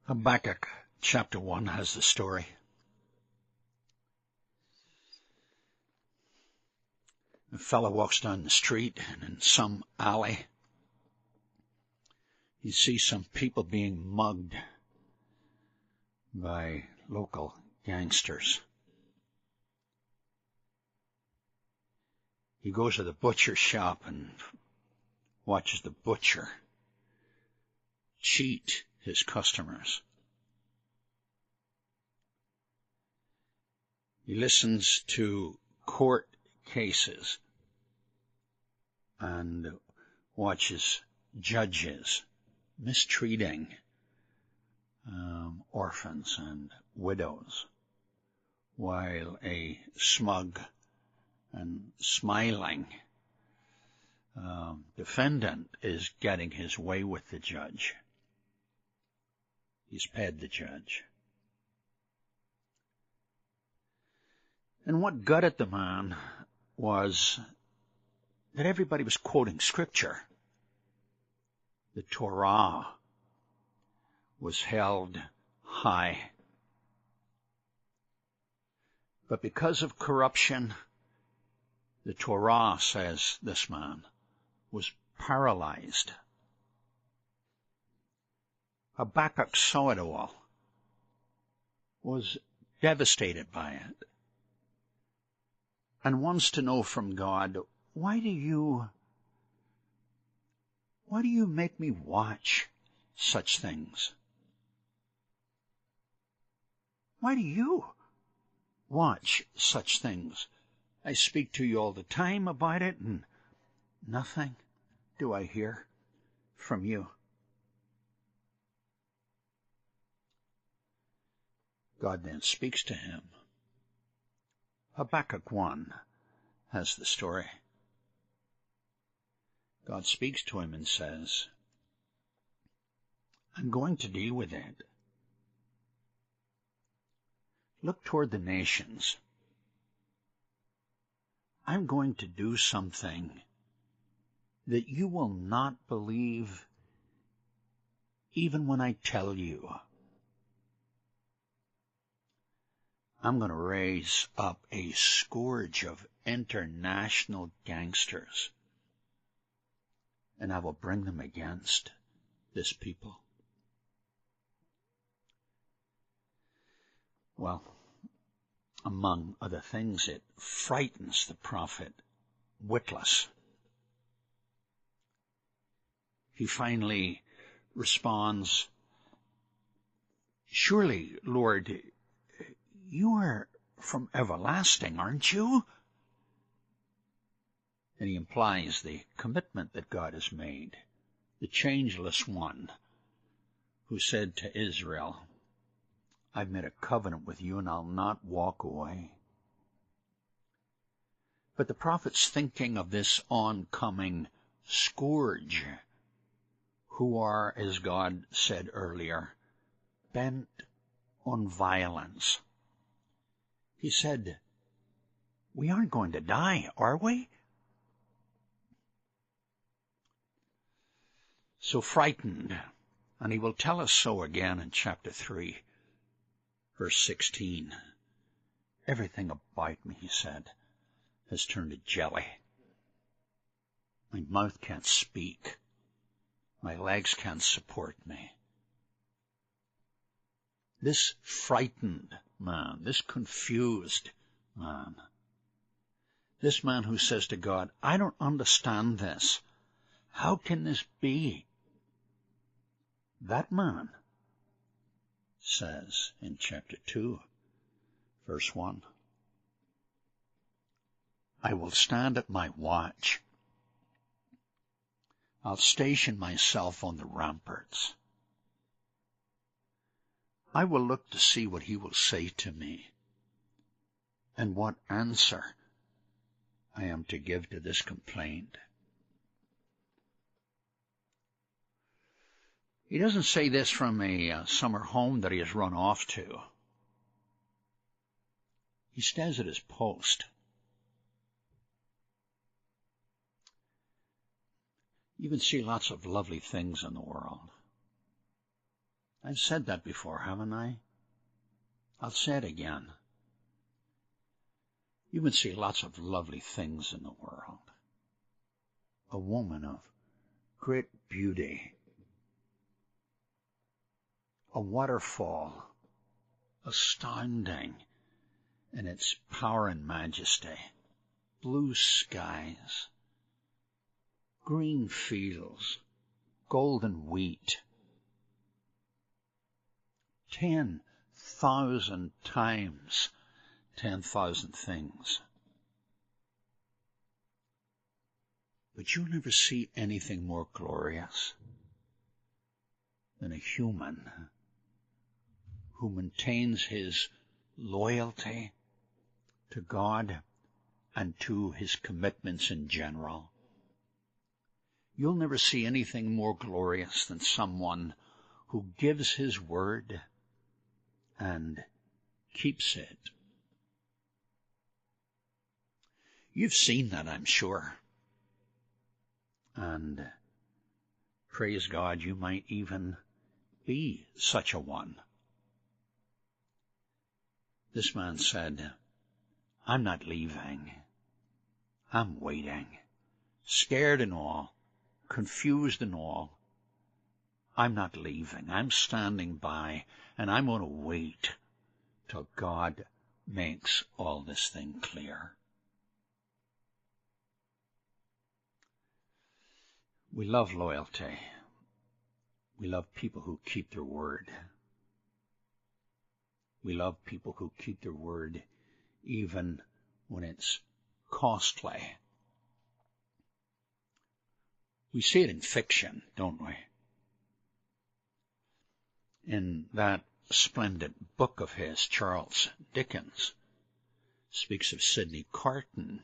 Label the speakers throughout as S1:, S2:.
S1: Habakkuk chapter 1 has the story. A fellow walks down the street, and in some alley he sees some people being mugged by local gangsters. He goes to the butcher shop and watches the butcher cheat his customers. He listens to court cases and watches judges mistreating orphans and widows, while a smug and smiling defendant is getting his way with the judge. He's paid the judge. And what gutted the man was that everybody was quoting Scripture. The Torah was held high. But because of corruption, the Torah, says this man, was paralyzed. Habakkuk saw it all, was devastated by it, and wants to know from God, why do you make me watch such things? Why do you watch such things? I speak to you all the time about it, and nothing do I hear from you. God then speaks to him. Habakkuk 1 has the story. God speaks to him and says, I'm going to deal with it. Look toward the nations. I'm going to do something that you will not believe even when I tell you. I'm going to raise up a scourge of international gangsters, and I will bring them against this people. Well, among other things, it frightens the prophet witless. He finally responds, surely, Lord, you are from everlasting, aren't you? And he implies the commitment that God has made, the changeless one who said to Israel, I've made a covenant with you and I'll not walk away. But the prophet's thinking of this oncoming scourge, who are, as God said earlier, bent on violence. He said, we aren't going to die, are we? So frightened, and he will tell us so again in chapter 3, verse 16. Everything about me, he said, has turned to jelly. My mouth can't speak. My legs can't support me. This frightened man, this confused man, this man who says to God, I don't understand this. How can this be? That man says in chapter 2, verse 1, I will stand at my watch. I'll station myself on the ramparts. I will look to see what he will say to me, and what answer I am to give to this complaint. He doesn't say this from a summer home that he has run off to. He stays at his post. You can see lots of lovely things in the world. I've said that before, haven't I? I'll say it again. You would see lots of lovely things in the world. A woman of great beauty. A waterfall, astounding in its power and majesty. Blue skies, green fields, golden wheat. 10,000 times 10,000 things. But you'll never see anything more glorious than a human who maintains his loyalty to God and to his commitments in general. You'll never see anything more glorious than someone who gives his word and keeps it. You've seen that, I'm sure. And praise God, you might even be such a one. This man said, I'm not leaving. I'm waiting. Scared and all, confused and all. I'm not leaving. I'm standing by, and I'm going to wait till God makes all this thing clear. We love loyalty. We love people who keep their word. We love people who keep their word even when it's costly. We see it in fiction, don't we? In that splendid book of his, Charles Dickens speaks of Sidney Carton.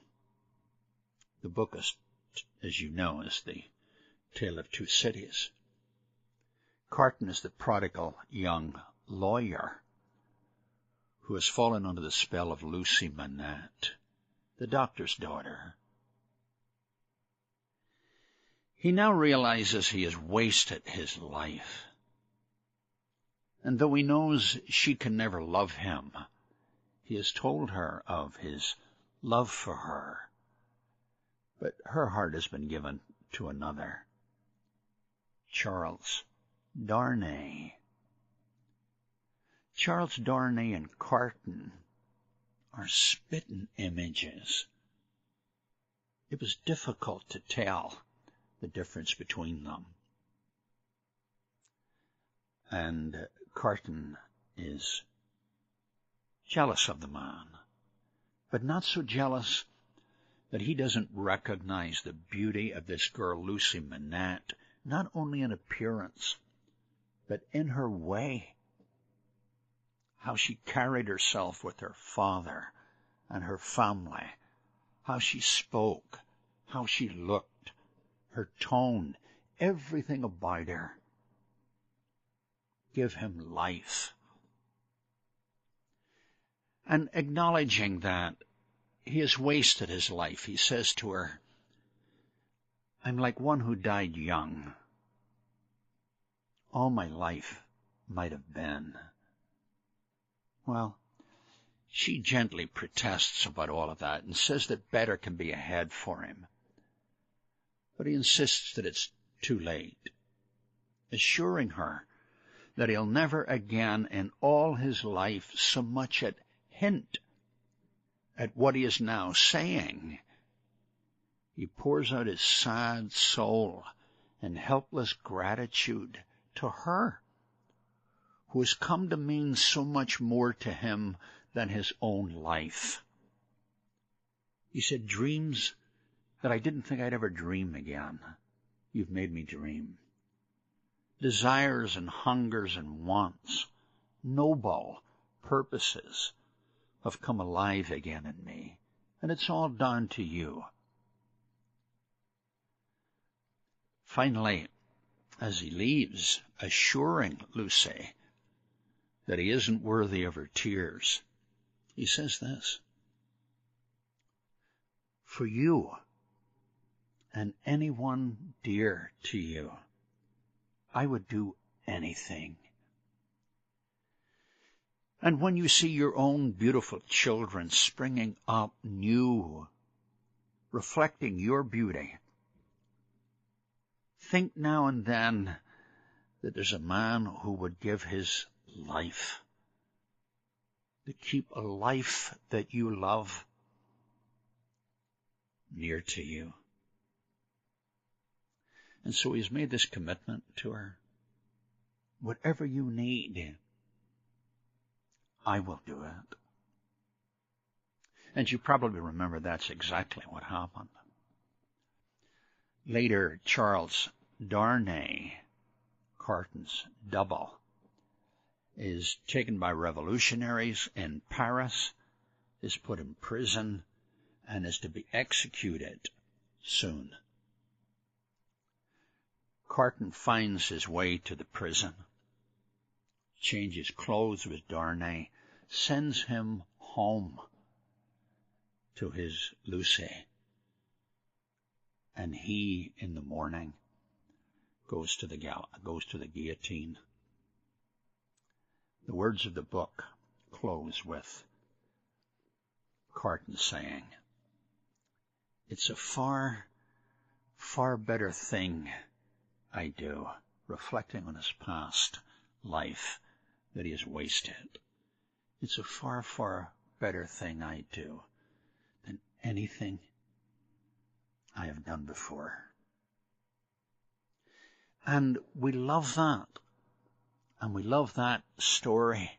S1: The book, as you know, is the Tale of Two Cities. Carton is the prodigal young lawyer who has fallen under the spell of Lucy Manette, the doctor's daughter. He now realizes he has wasted his life. And though he knows she can never love him, he has told her of his love for her. But her heart has been given to another, Charles Darnay. Charles Darnay and Carton are spitting images. It was difficult to tell the difference between them. And Carton is jealous of the man, but not so jealous that he doesn't recognize the beauty of this girl, Lucy Manette, not only in appearance, but in her way, how she carried herself with her father and her family, how she spoke, how she looked, her tone, everything about her. Give him life. And acknowledging that he has wasted his life, he says to her, I'm like one who died young. All my life might have been. Well, she gently protests about all of that and says that better can be ahead for him. But he insists that it's too late, assuring her that he'll never again in all his life so much as hint at what he is now saying. He pours out his sad soul in helpless gratitude to her, who has come to mean so much more to him than his own life. He said, dreams that I didn't think I'd ever dream again. You've made me dream. Desires and hungers and wants, noble purposes have come alive again in me, and it's all down to you. Finally, as he leaves, assuring Lucy that he isn't worthy of her tears, he says this, for you and anyone dear to you, I would do anything. And when you see your own beautiful children springing up new, reflecting your beauty, think now and then that there's a man who would give his life to keep a life that you love near to you. And so he's made this commitment to her. Whatever you need, I will do it. And you probably remember that's exactly what happened. Later, Charles Darnay, Carton's double, is taken by revolutionaries in Paris, is put in prison, and is to be executed soon. Carton finds his way to the prison, changes clothes with Darnay, sends him home to his Lucy, and he, in the morning, goes to the guillotine. The words of the book close with Carton saying, "It's a far, far better thing I do," reflecting on his past life that he has wasted. "It's a far, far better thing I do than anything I have done before." And we love that. And we love that story.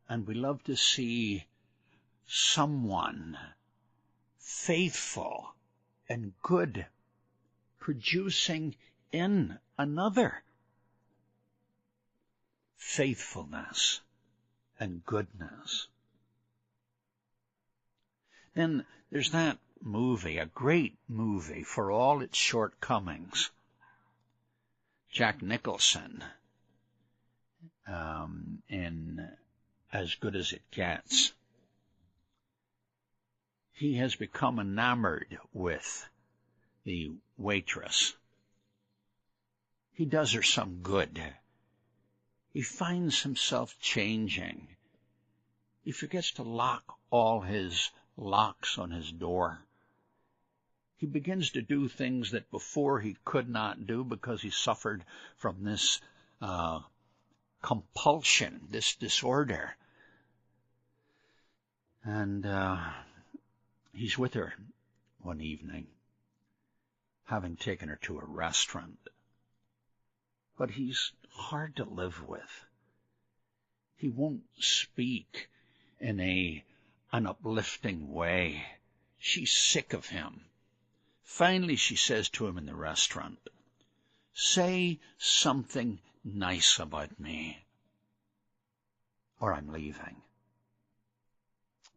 S1: And we love to see someone faithful and good producing in another faithfulness and goodness. Then there's that movie, a great movie for all its shortcomings. Jack Nicholson in As Good as It Gets. He has become enamored with the waitress. He does her some good. He finds himself changing. He forgets to lock all his locks on his door. He begins to do things that before he could not do because he suffered from this compulsion, this disorder. And he's with her one evening, having taken her to a restaurant. But he's hard to live with. He won't speak in an uplifting way. She's sick of him. Finally, she says to him in the restaurant, "Say something nice about me, or I'm leaving."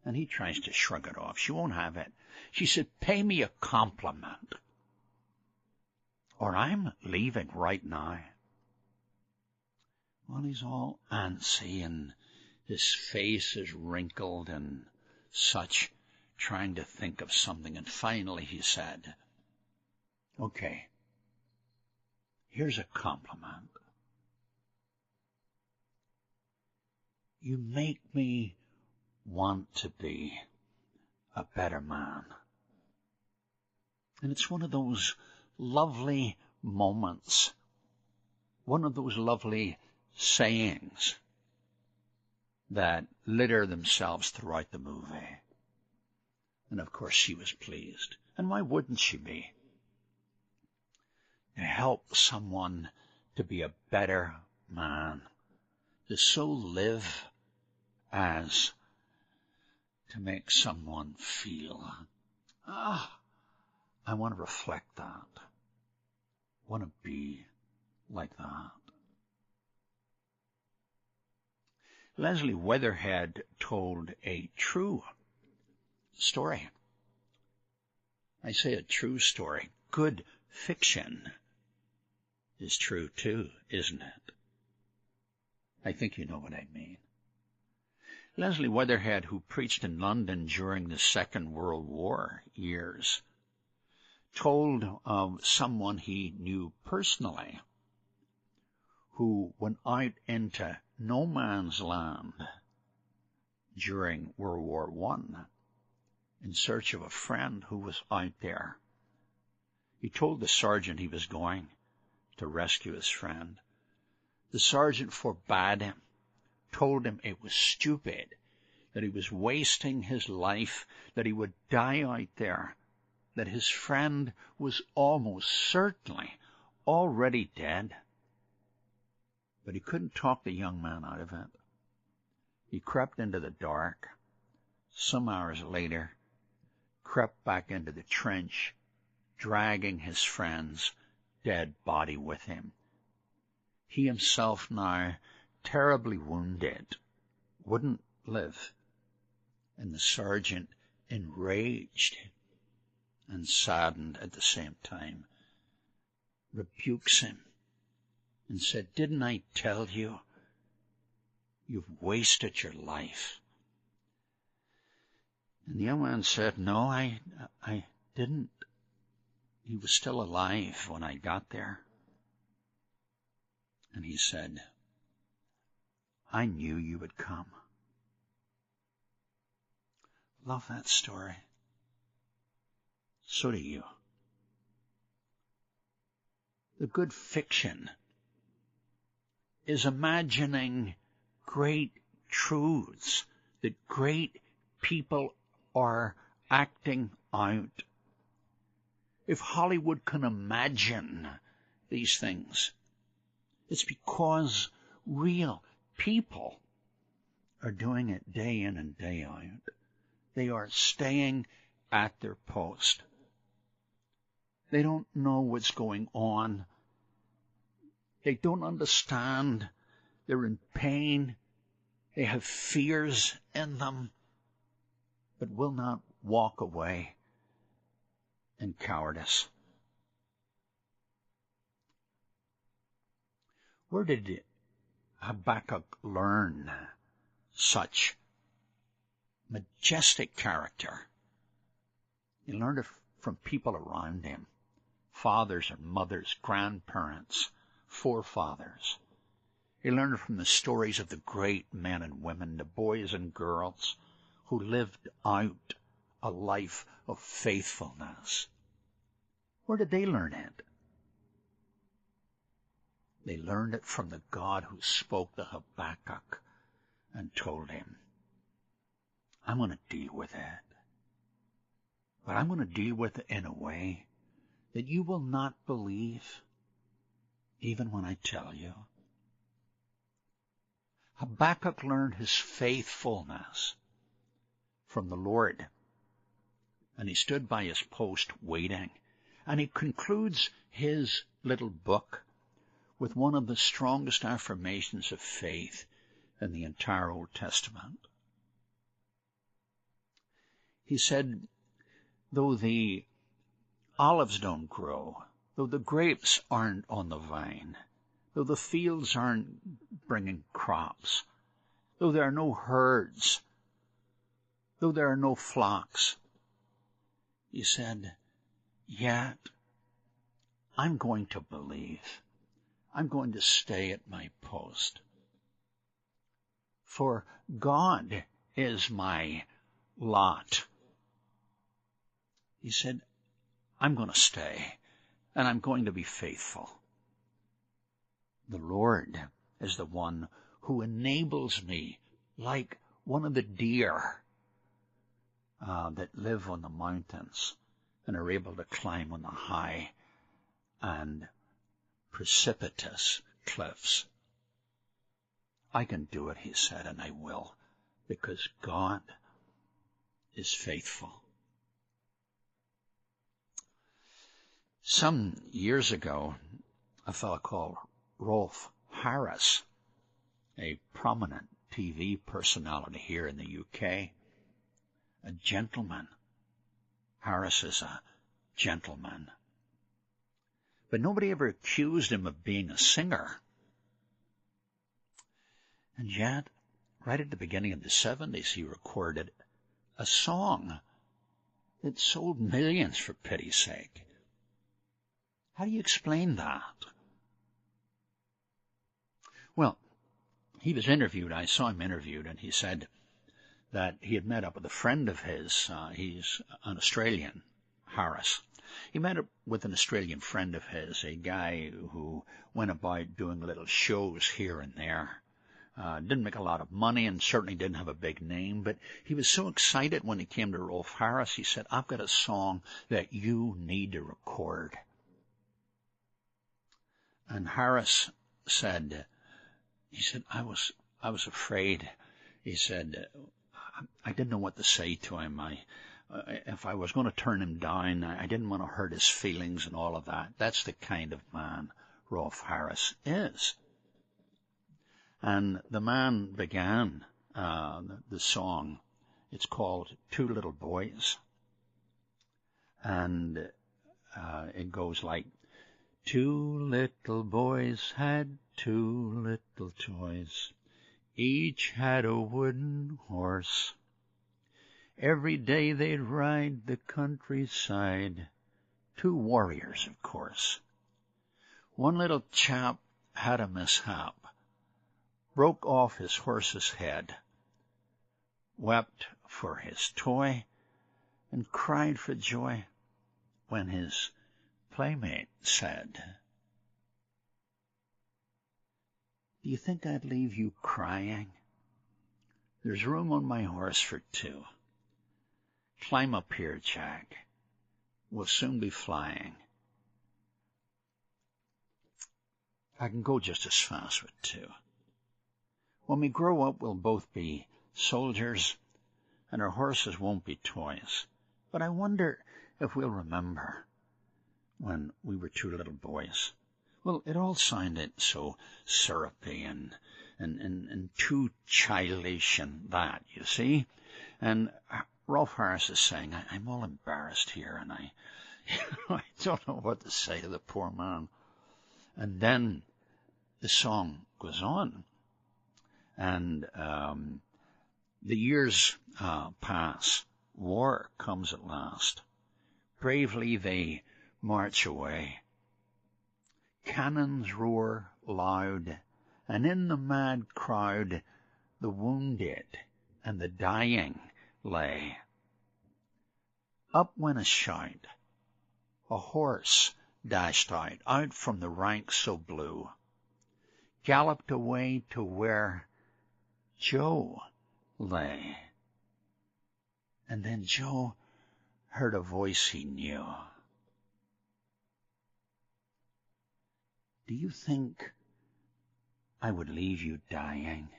S1: And he tries to shrug it off. She won't have it. She said, "Pay me a compliment, or I'm leaving right now." Well, he's all antsy, and his face is wrinkled and such, trying to think of something. And finally he said, "Okay, here's a compliment. You make me want to be a better man." And it's one of those lovely moments, one of those lovely sayings that litter themselves throughout the movie. And of course she was pleased. And why wouldn't she be? To help someone to be a better man, to so live as to make someone feel, I want to reflect that. I want to be like that. Leslie Weatherhead told a true story. I say a true story. Good fiction is true too, isn't it? I think you know what I mean. Leslie Weatherhead, who preached in London during the Second World War years, told of someone he knew personally who went out into no man's land during World War I in search of a friend who was out there. He told the sergeant he was going to rescue his friend. The sergeant forbade him, told him it was stupid, that he was wasting his life, that he would die out there, that his friend was almost certainly already dead. But he couldn't talk the young man out of it. He crept into the dark. Some hours later, crept back into the trench, dragging his friend's dead body with him. He himself now, terribly wounded, wouldn't live. And the sergeant, enraged and saddened at the same time, rebukes him and said, "Didn't I tell you? You've wasted your life." And the young man said, "No, I didn't. He was still alive when I got there." And he said, "I knew you would come." Love that story. So do you. The good fiction is imagining great truths that great people are acting out. If Hollywood can imagine these things, it's because real people are doing it day in and day out. They are staying at their post. They don't know what's going on. They don't understand. They're in pain. They have fears in them, but will not walk away in cowardice. Where did Habakkuk learn such majestic character? He learned it from people around him, fathers and mothers, grandparents, forefathers. He learned it from the stories of the great men and women, the boys and girls who lived out a life of faithfulness. Where did they learn it? They learned it from the God who spoke to Habakkuk and told him, "I'm going to deal with it. But I'm going to deal with it in a way that you will not believe, even when I tell you." Habakkuk learned his faithfulness from the Lord, and he stood by his post waiting. And he concludes his little book with one of the strongest affirmations of faith in the entire Old Testament. He said, "Though the olives don't grow, though the grapes aren't on the vine, though the fields aren't bringing crops, though there are no herds, though there are no flocks," he said, "yet I'm going to believe. I'm going to stay at my post. For God is my lot." He said, "I'm going to stay, and I'm going to be faithful. The Lord is the one who enables me, like one of the deer that live on the mountains and are able to climb on the high and precipitous cliffs. I can do it," he said, "and I will, because God is faithful." Some years ago, a fellow called Rolf Harris, a prominent TV personality here in the UK, a gentleman. Harris is a gentleman. But nobody ever accused him of being a singer. And yet, right at the beginning of the 70s, he recorded a song that sold millions, for pity's sake. How do you explain that? Well, he was interviewed. I saw him interviewed, and he said that he had met up with a friend of his. He's an Australian, Harris. He met up with an Australian friend of his, a guy who went about doing little shows here and there. Didn't make a lot of money and certainly didn't have a big name, but he was so excited when he came to Rolf Harris. He said, "I've got a song that you need to record." And Harris said, I was afraid. He said, I didn't know what to say to him. If I was going to turn him down, I didn't want to hurt his feelings and all of that. That's the kind of man Rolf Harris is. And the man began the song. It's called Two Little Boys. And it goes like, two little boys had two little toys. Each had a wooden horse. Every day they'd ride the countryside. Two warriors, of course. One little chap had a mishap. Broke off his horse's head, wept for his toy, and cried for joy when his playmate said, "Do you think I'd leave you crying? There's room on my horse for two. Climb up here, Jack. We'll soon be flying. I can go just as fast with two. When we grow up, we'll both be soldiers, and our horses won't be toys. But I wonder if we'll remember when we were two little boys." Well, it all sounded so syrupy and too childish and that, you see. And Rolf Harris is saying, I'm all embarrassed here, and I don't know what to say to the poor man. And then the song goes on. And the years pass. War comes at last. Bravely they march away. Cannons roar loud, and in the mad crowd the wounded and the dying lay. Up went a shout. A horse dashed out from the ranks so blue, galloped away to where Joe lay. And then Joe heard a voice he knew. "Do you think I would leave you dying?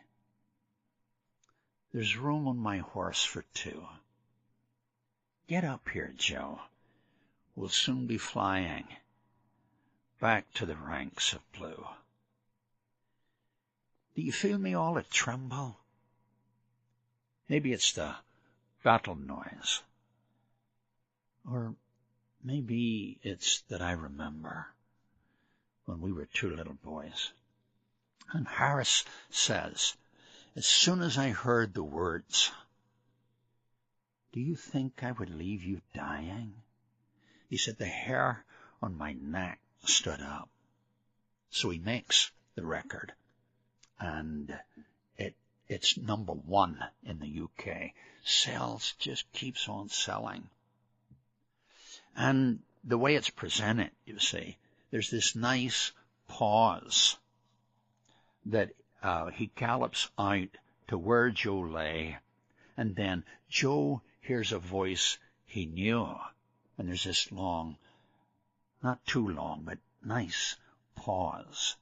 S1: There's room on my horse for two. Get up here, Joe. We'll soon be flying back to the ranks of blue. Do you feel me all a tremble? Maybe it's the battle noise. Or maybe it's that I remember when we were two little boys." And Harris says, as soon as I heard the words, "Do you think I would leave you dying?" he said, the hair on my neck stood up. So he makes the record, and it's #1 in the UK. Sells, just keeps on selling. And the way it's presented, you see, there's this nice pause that he gallops out to where Joe lay, and then Joe hears a voice he knew, and there's this long, not too long, but nice pause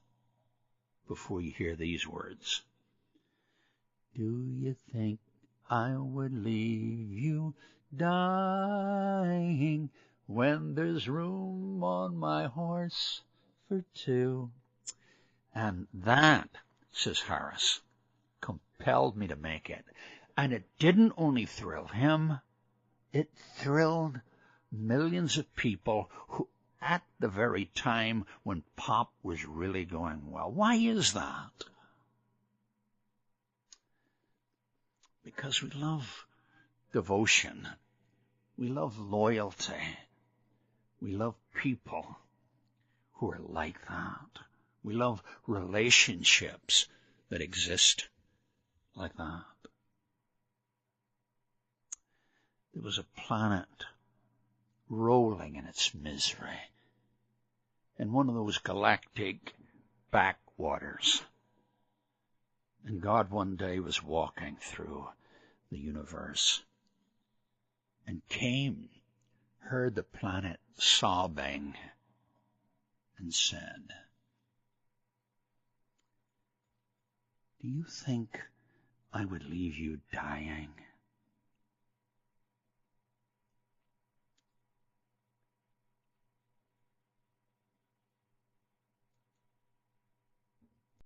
S1: before you hear these words. "Do you think I would leave you dying when there's room on my horse for two?" And that, says Harris, compelled me to make it. And it didn't only thrill him, it thrilled millions of people who, at the very time when pop was really going well. Why is that? Because we love devotion. We love loyalty. We love people who are like that. We love relationships that exist like that. There was a planet rolling in its misery in one of those galactic backwaters. And God one day was walking through the universe and heard the planet sobbing, and said, "Do you think I would leave you dying